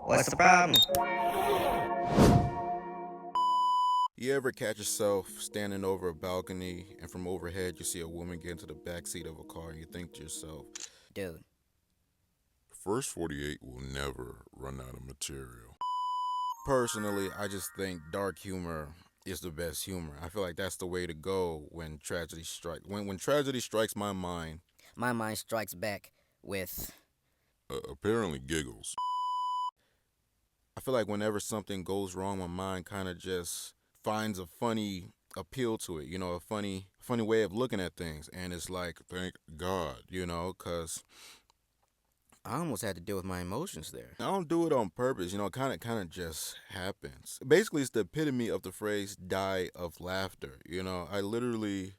What's the problem? You ever catch yourself standing over a balcony and from overhead you see a woman get into the backseat of a car and you think to yourself, Dude, First 48 will never run out of material. personally, I just think dark humor is the best humor. I feel like that's the way to go when tragedy strikes. When tragedy strikes my mind, my mind strikes back with Apparently giggles. I feel like whenever something goes wrong, my mind kind of just finds a funny appeal to it, a funny way of looking at things. And it's like, Thank God. because I almost had to deal with my emotions there. I don't do it on purpose, kind of just happens. Basically, it's the epitome of the phrase die of laughter. I literally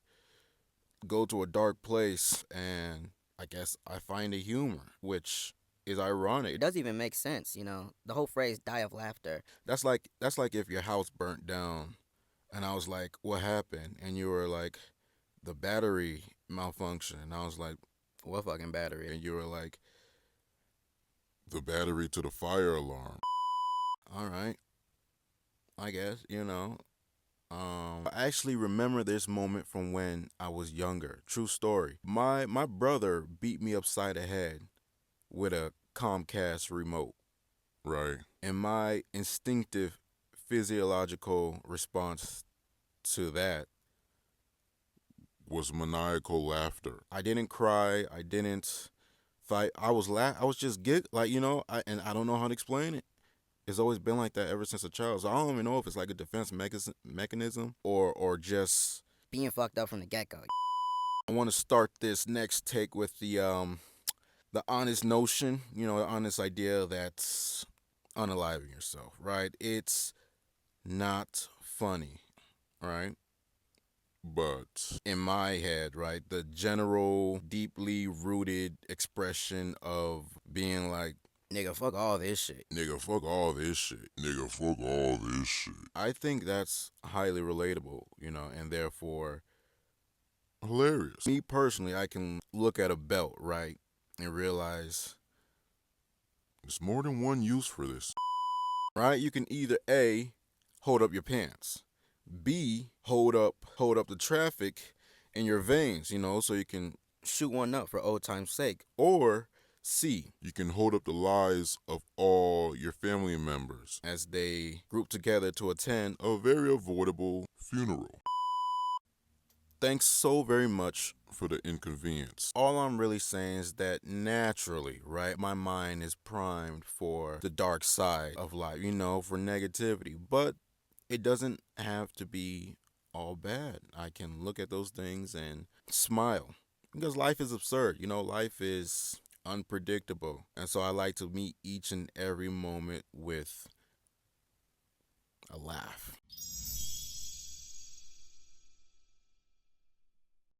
go to a dark place and I guess I find a humor, which is it ironic. doesn't even make sense, the whole phrase die of laughter. That's like if your house burnt down and I was like, "What happened?" And you were like, "The battery malfunction." And I was like, "What fucking battery?" And you were like, The battery to the fire alarm. "All right, I guess." I actually remember this moment from when I was younger. True story. My brother beat me upside the head with a Comcast remote. Right. And my instinctive physiological response to that, Was maniacal laughter. I didn't cry, I didn't fight. I was just and I don't know how to explain it. It's always been like that ever since a child. So I don't even know if it's like a defense mechanism or just. Being fucked up from the get go. I want to start this next take with the honest notion, the honest idea that's unaliving yourself, right? It's not funny, right? But In my head, right, the general, deeply rooted expression of being like, nigga, fuck all this shit. nigga, fuck all this shit. Nigga, fuck all this shit. I think that's highly relatable, and therefore, Hilarious. me personally, I can look at a belt, right, and realize, There's more than one use for this. right, you can either A, hold up your pants, B, hold up the traffic in your veins, so you can shoot one up for old time's sake, or C, You can hold up the lives of all your family members. as they group together to attend. A very avoidable funeral. Thanks so very much. For the inconvenience. All I'm really saying is that naturally, right, my mind is primed for the dark side of life, for negativity. But it doesn't have to be all bad. I can look at those things and smile because life is absurd. Life is unpredictable. And so I like to meet each and every moment with